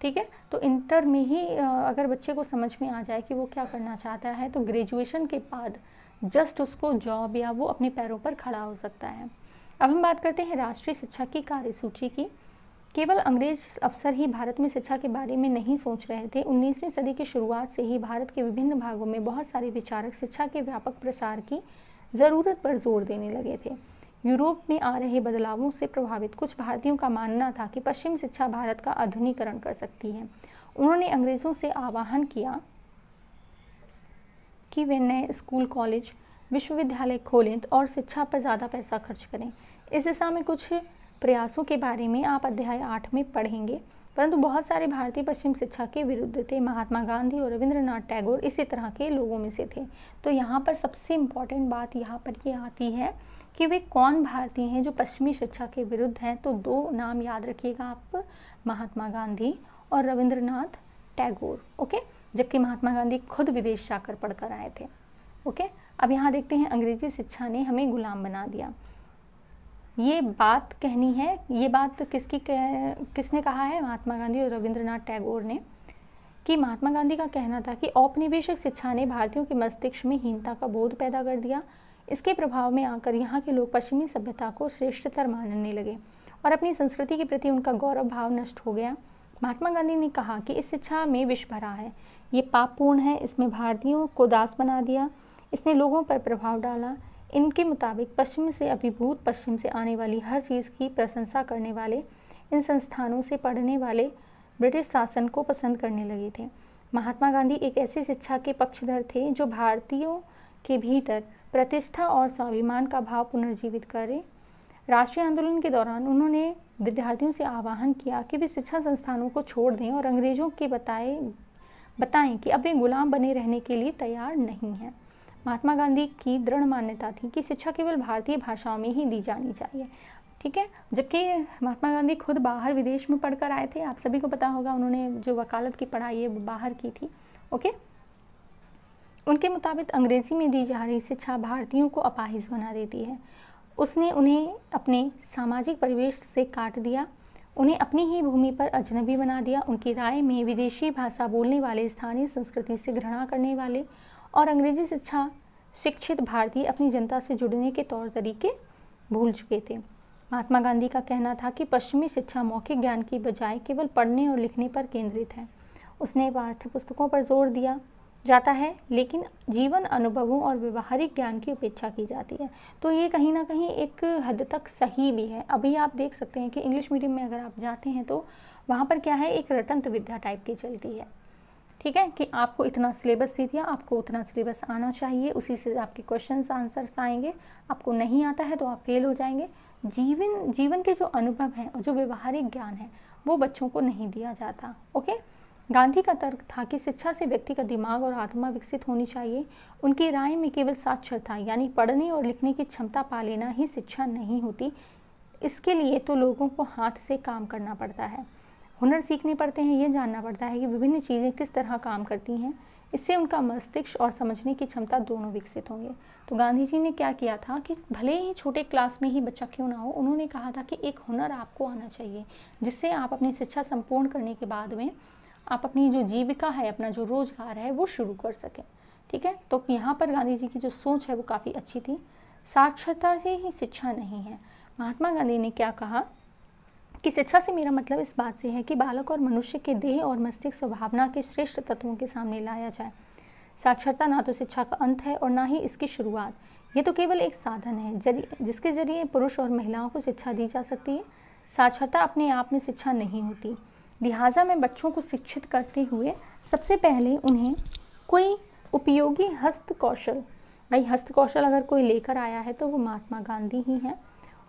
ठीक है, तो इंटर में ही अगर बच्चे को समझ में आ जाए कि वो क्या करना चाहता है तो ग्रेजुएशन के बाद जस्ट उसको जॉब या वो अपने पैरों पर खड़ा हो सकता है। अब हम बात करते हैं राष्ट्रीय शिक्षा की कार्यसूची की। केवल अंग्रेज अफसर ही भारत में शिक्षा के बारे में नहीं सोच रहे थे। 19वीं सदी की शुरुआत से ही भारत के विभिन्न भागों में बहुत सारे विचारक शिक्षा के व्यापक प्रसार की ज़रूरत पर जोर देने लगे थे। यूरोप में आ रहे बदलावों से प्रभावित कुछ भारतीयों का मानना था कि पश्चिम शिक्षा भारत का आधुनिकीकरण कर सकती है। उन्होंने अंग्रेज़ों से आह्वान किया कि वे नए स्कूल, कॉलेज, विश्वविद्यालय खोलें और शिक्षा पर ज़्यादा पैसा खर्च करें। इस दिशा में कुछ प्रयासों के बारे में आप अध्याय 8 में पढ़ेंगे, परंतु बहुत सारे भारतीय पश्चिम शिक्षा के विरुद्ध थे। महात्मा गांधी और रविंद्रनाथ टैगोर इसी तरह के लोगों में से थे। तो यहाँ पर सबसे इम्पॉर्टेंट बात यहाँ पर ये आती है कि वे कौन भारतीय हैं जो पश्चिमी शिक्षा के विरुद्ध हैं। तो दो नाम याद रखिएगा आप, महात्मा गांधी और रविंद्रनाथ टैगोर। ओके, जबकि महात्मा गांधी खुद विदेश जाकर पढ़कर आए थे। ओके, अब यहाँ देखते हैं अंग्रेजी शिक्षा ने हमें गुलाम बना दिया। ये बात कहनी है, ये बात किसने कहा है? महात्मा गांधी और रविंद्रनाथ टैगोर ने, कि महात्मा गांधी का कहना था कि औपनिवेशिक शिक्षा ने भारतीयों के मस्तिष्क में हीनता का बोध पैदा कर दिया। इसके प्रभाव में आकर यहाँ के लोग पश्चिमी सभ्यता को श्रेष्ठतर मानने लगे और अपनी संस्कृति के प्रति उनका गौरव भाव नष्ट हो गया। महात्मा गांधी ने कहा कि इस शिक्षा में विष भरा है, ये पापपूर्ण है, इसमें भारतीयों को दास बना दिया, इसने लोगों पर प्रभाव डाला। इनके मुताबिक पश्चिम से अभिभूत, पश्चिम से आने वाली हर चीज़ की प्रशंसा करने वाले इन संस्थानों से पढ़ने वाले ब्रिटिश शासन को पसंद करने लगे थे। महात्मा गांधी एक ऐसी शिक्षा के पक्षधर थे जो भारतीयों के भीतर प्रतिष्ठा और स्वाभिमान का भाव पुनर्जीवित करे। राष्ट्रीय आंदोलन के दौरान उन्होंने विद्यार्थियों से आह्वान किया कि वे शिक्षा संस्थानों को छोड़ दें और अंग्रेजों के बताएं कि अब वे गुलाम बने रहने के लिए तैयार नहीं हैं। महात्मा गांधी की दृढ़ मान्यता थी कि शिक्षा केवल भारतीय भाषाओं में ही दी जानी चाहिए। ठीक है, जबकि महात्मा गांधी खुद बाहर विदेश में पढ़कर आए थे। आप सभी को पता होगा, उन्होंने जो वकालत की पढ़ाई है वो बाहर की थी। ओके, उनके मुताबिक अंग्रेजी में दी जा रही शिक्षा भारतीयों को अपाहिज बना देती है। उसने उन्हें अपने सामाजिक परिवेश से काट दिया, उन्हें अपनी ही भूमि पर अजनबी बना दिया। उनकी राय में विदेशी भाषा बोलने वाले, स्थानीय संस्कृति से घृणा करने वाले और अंग्रेजी शिक्षा शिक्षित भारतीय अपनी जनता से जुड़ने के तौर तरीके भूल चुके थे। महात्मा गांधी का कहना था कि पश्चिमी शिक्षा मौखिक ज्ञान की बजाय केवल पढ़ने और लिखने पर केंद्रित है। उसने पाठ्य पुस्तकों पर जोर दिया जाता है, लेकिन जीवन अनुभवों और व्यवहारिक ज्ञान की उपेक्षा की जाती है। तो ये कहीं ना कहीं एक हद तक सही भी है। अभी आप देख सकते हैं कि इंग्लिश मीडियम में अगर आप जाते हैं तो वहाँ पर क्या है, एक रटंत विद्या टाइप की चलती है। ठीक है, कि आपको इतना सिलेबस दे दिया, आपको उतना सिलेबस आना चाहिए, उसी से आपके क्वेश्चंस आंसर्स आएंगे। आपको नहीं आता है तो आप फेल हो जाएंगे। जीवन के जो अनुभव हैं और जो व्यवहारिक ज्ञान है वो बच्चों को नहीं दिया जाता। ओके, गांधी का तर्क था कि शिक्षा से व्यक्ति का दिमाग और आत्मा विकसित होनी चाहिए। उनकी राय में केवल साक्षरता यानी पढ़ने और लिखने की क्षमता पा लेना ही शिक्षा नहीं होती। इसके लिए तो लोगों को हाथ से काम करना पड़ता है, हुनर सीखने पड़ते हैं, ये जानना पड़ता है कि विभिन्न चीज़ें किस तरह काम करती हैं। इससे उनका मस्तिष्क और समझने की क्षमता दोनों विकसित होंगे। तो गांधी जी ने क्या किया था कि भले ही छोटे क्लास में ही बच्चा क्यों ना हो, उन्होंने कहा था कि एक हुनर आपको आना चाहिए, जिससे आप अपनी शिक्षा संपूर्ण करने के बाद में आप अपनी जो जीविका है, अपना जो रोजगार है वो शुरू कर सकें। ठीक है, तो यहाँ पर गांधी जी की जो सोच है वो काफ़ी अच्छी थी। साक्षरता से ही शिक्षा नहीं है। महात्मा गांधी ने क्या कहा कि शिक्षा से मेरा मतलब इस बात से है कि बालक और मनुष्य के देह और मस्तिष्क स्वभावना के श्रेष्ठ तत्वों के सामने लाया जाए। साक्षरता ना तो शिक्षा का अंत है और ना ही इसकी शुरुआत। ये तो केवल एक साधन है जिसके जरिए पुरुष और महिलाओं को शिक्षा दी जा सकती है। साक्षरता अपने आप में शिक्षा नहीं होती। लिहाजा मैं बच्चों को शिक्षित करते हुए सबसे पहले उन्हें कोई उपयोगी हस्तकौशल, भाई हस्तकौशल अगर कोई लेकर आया है तो वो महात्मा गांधी ही हैं,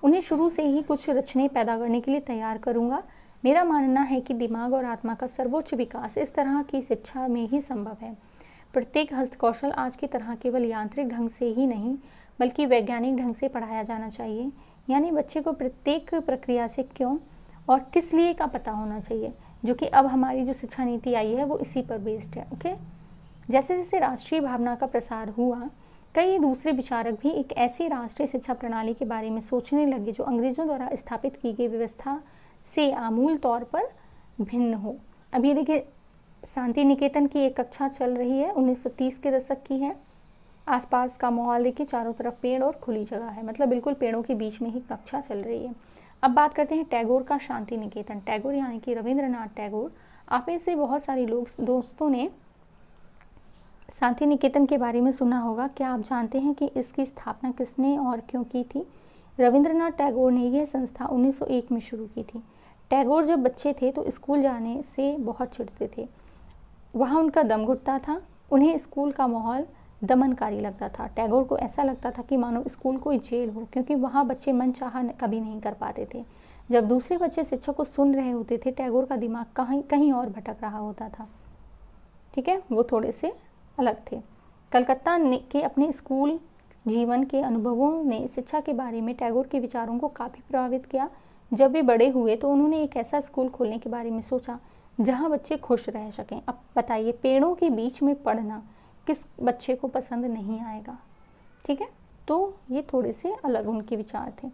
उन्हें शुरू से ही कुछ रचने पैदा करने के लिए तैयार करूँगा। मेरा मानना है कि दिमाग और आत्मा का सर्वोच्च विकास इस तरह की शिक्षा में ही संभव है। प्रत्येक हस्तकौशल आज की तरह केवल यांत्रिक ढंग से ही नहीं बल्कि वैज्ञानिक ढंग से पढ़ाया जाना चाहिए। यानी बच्चे को प्रत्येक प्रक्रिया से क्यों और किस लिए का पता होना चाहिए, जो कि अब हमारी जो शिक्षा नीति आई है वो इसी पर बेस्ड है। ओके, जैसे जैसे राष्ट्रीय भावना का प्रसार हुआ, कई दूसरे विचारक भी एक ऐसी राष्ट्रीय शिक्षा प्रणाली के बारे में सोचने लगे जो अंग्रेजों द्वारा स्थापित की गई व्यवस्था से आमूल तौर पर भिन्न हो। अभी देखिए, शांति निकेतन की एक कक्षा चल रही है, 1930 के दशक की है। आसपास का माहौल देखिए, चारों तरफ पेड़ और खुली जगह है, मतलब बिल्कुल पेड़ों के बीच में ही कक्षा चल रही है। अब बात करते हैं टैगोर का शांति निकेतन। टैगोर यानी कि रविंद्रनाथ टैगोर। आप में से बहुत सारे दोस्तों ने शांति निकेतन के बारे में सुना होगा। क्या आप जानते हैं कि इसकी स्थापना किसने और क्यों की थी? रविंद्रनाथ टैगोर ने यह संस्था 1901 में शुरू की थी। टैगोर जब बच्चे थे तो स्कूल जाने से बहुत चिढ़ते थे। वहाँ उनका दम घुटता था, उन्हें स्कूल का माहौल दमनकारी लगता था। टैगोर को ऐसा लगता था कि मानो स्कूल कोई जेल हो, क्योंकि वहाँ बच्चे मनचाहा कभी नहीं कर पाते थे। जब दूसरे बच्चे शिक्षक को सुन रहे होते थे, टैगोर का दिमाग कहीं और भटक रहा होता था। ठीक है, वो थोड़े से अलग थे। कलकत्ता के अपने स्कूल जीवन के अनुभवों ने शिक्षा के बारे में टैगोर के विचारों को काफ़ी प्रभावित किया। जब वे बड़े हुए तो उन्होंने एक ऐसा स्कूल खोलने के बारे में सोचा जहां बच्चे खुश रह सकें। अब बताइए, पेड़ों के बीच में पढ़ना किस बच्चे को पसंद नहीं आएगा? ठीक है, तो ये थोड़े से अलग उनके विचार थे।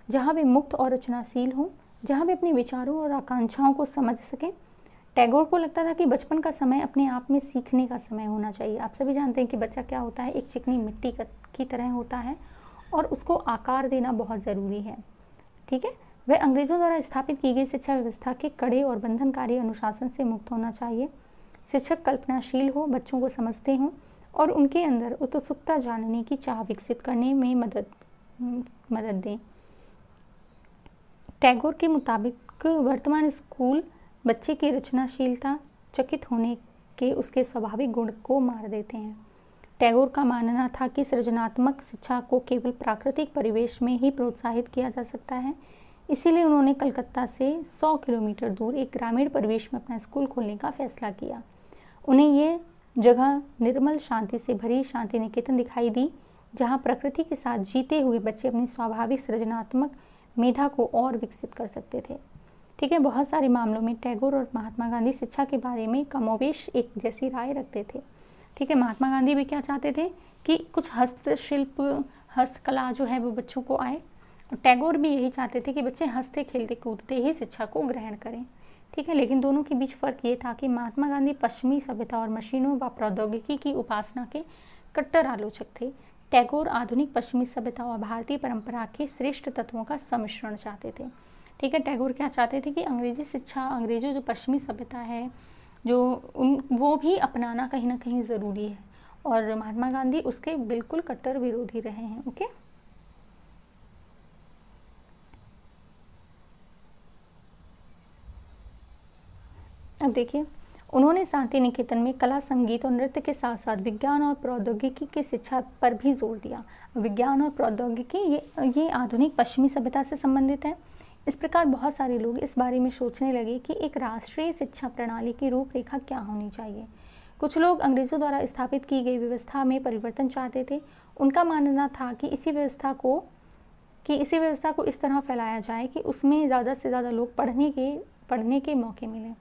जहाँ वे मुक्त और रचनाशील हों, जहाँ वे अपने विचारों और आकांक्षाओं को समझ सकें। टैगोर को लगता था कि बचपन का समय अपने आप में सीखने का समय होना चाहिए। आप सभी जानते हैं कि बच्चा क्या होता है, एक चिकनी मिट्टी की तरह होता है और उसको आकार देना बहुत ज़रूरी है। ठीक है, वह अंग्रेज़ों द्वारा स्थापित की गई शिक्षा व्यवस्था के कड़े और बंधनकारी अनुशासन से मुक्त होना चाहिए। शिक्षक कल्पनाशील हो, बच्चों को समझते हों और उनके अंदर उत्सुकता जानने की चाह विकसित करने में मदद दें। टैगोर के मुताबिक वर्तमान स्कूल बच्चे की रचनाशीलता, चकित होने के उसके स्वाभाविक गुण को मार देते हैं। टैगोर का मानना था कि सृजनात्मक शिक्षा को केवल प्राकृतिक परिवेश में ही प्रोत्साहित किया जा सकता है। इसीलिए उन्होंने कलकत्ता से 100 किलोमीटर दूर एक ग्रामीण परिवेश में अपना स्कूल खोलने का फैसला किया। उन्हें ये जगह निर्मल शांति से भरी शांति निकेतन दिखाई दी, जहाँ प्रकृति के साथ जीते हुए बच्चे अपनी स्वाभाविक सृजनात्मक मेधा को और विकसित कर सकते थे। ठीक है, बहुत सारे मामलों में टैगोर और महात्मा गांधी शिक्षा के बारे में कमोवेश एक जैसी राय रखते थे। ठीक है, महात्मा गांधी भी क्या चाहते थे कि कुछ हस्तशिल्प, हस्तकला जो है वो बच्चों को आए, और टैगोर भी यही चाहते थे कि बच्चे हंसते खेलते कूदते ही शिक्षा को ग्रहण करें। ठीक है, लेकिन दोनों के बीच फ़र्क ये था कि महात्मा गांधी पश्चिमी सभ्यता और मशीनों व प्रौद्योगिकी की उपासना के कट्टर आलोचक थे। टैगोर आधुनिक पश्चिमी सभ्यता और भारतीय परंपरा के श्रेष्ठ तत्वों का सम्मिश्रण चाहते थे। ठीक है, टैगोर क्या चाहते थे कि अंग्रेजी शिक्षा, अंग्रेजी जो पश्चिमी सभ्यता है वो भी अपनाना कहीं ना कहीं ज़रूरी है, और महात्मा गांधी उसके बिल्कुल कट्टर विरोधी रहे हैं। ओके, अब देखिए, उन्होंने शांति निकेतन में कला, संगीत और नृत्य के साथ साथ विज्ञान और प्रौद्योगिकी की शिक्षा पर भी जोर दिया। विज्ञान और प्रौद्योगिकी ये आधुनिक पश्चिमी सभ्यता से संबंधित है। इस प्रकार बहुत सारे लोग इस बारे में सोचने लगे कि एक राष्ट्रीय शिक्षा प्रणाली की रूपरेखा क्या होनी चाहिए। कुछ लोग अंग्रेज़ों द्वारा स्थापित की गई व्यवस्था में परिवर्तन चाहते थे। उनका मानना था कि इसी व्यवस्था को इस तरह फैलाया जाए कि उसमें ज़्यादा से ज़्यादा लोग पढ़ने के मौके मिलें।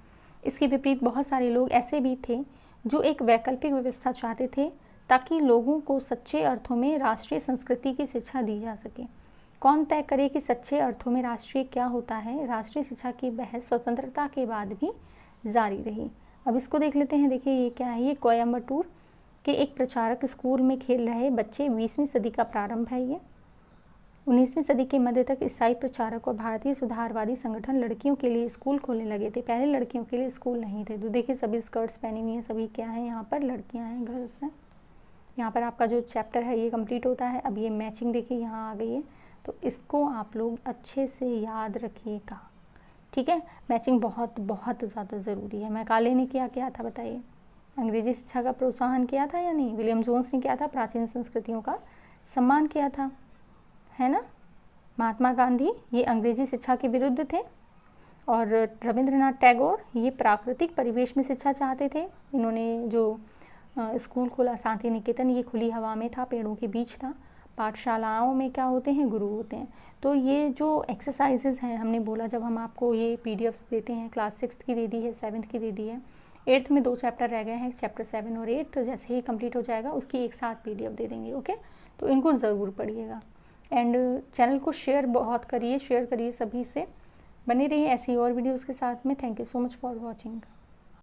इसके विपरीत बहुत सारे लोग ऐसे भी थे जो एक वैकल्पिक व्यवस्था चाहते थे, ताकि लोगों को सच्चे अर्थों में राष्ट्रीय संस्कृति की शिक्षा दी जा सके। कौन तय करे कि सच्चे अर्थों में राष्ट्रीय क्या होता है? राष्ट्रीय शिक्षा की बहस स्वतंत्रता के बाद भी जारी रही। अब इसको देख लेते हैं। देखिए, ये क्या है? ये कोयम्बटूर के एक प्रचारक स्कूल में खेल रहे बच्चे। 20वीं सदी का प्रारंभ है ये। 19वीं सदी के मध्य तक ईसाई प्रचारक और भारतीय सुधारवादी संगठन लड़कियों के लिए स्कूल खोलने लगे थे। पहले लड़कियों के लिए स्कूल नहीं थे। तो देखिए, सभी स्कर्ट्स पहनी हुई हैं, सभी क्या है, यहाँ पर लड़कियाँ हैं, गर्ल्स हैं। यहाँ पर आपका जो चैप्टर है ये कंप्लीट होता है। अब ये मैचिंग देखिए यहाँ आ गई है, तो इसको आप लोग अच्छे से याद रखिएगा। ठीक है, मैचिंग बहुत बहुत ज़्यादा ज़रूरी है। मैकाले ने क्या था बताइए? अंग्रेजी शिक्षा का प्रोत्साहन किया था या नहीं? विलियम जोन्स ने क्या था? प्राचीन संस्कृतियों का सम्मान किया था, है ना? महात्मा गांधी ये अंग्रेजी शिक्षा के विरुद्ध थे, और रविंद्रनाथ टैगोर ये प्राकृतिक परिवेश में शिक्षा चाहते थे। इन्होंने जो स्कूल खोला शांति निकेतन, ये खुली हवा में था, पेड़ों के बीच था। पाठशालाओं में क्या होते हैं? गुरु होते हैं। तो ये जो एक्सरसाइजेज हैं, हमने बोला जब हम आपको ये पीडीएफ्स देते हैं, क्लास 6th की दे दी है, 7th की दे दी है, 8th में 2 चैप्टर रह गए हैं, चैप्टर 7 और 8, तो जैसे ही कंप्लीट हो जाएगा उसकी एक साथ पीडीएफ दे देंगे। ओके, तो इनको ज़रूर पढ़िएगा। एंड चैनल को शेयर बहुत करिए, शेयर करिए, सभी से बने रहिए ऐसी और वीडियोज़ के साथ में। Thank you so much for watching.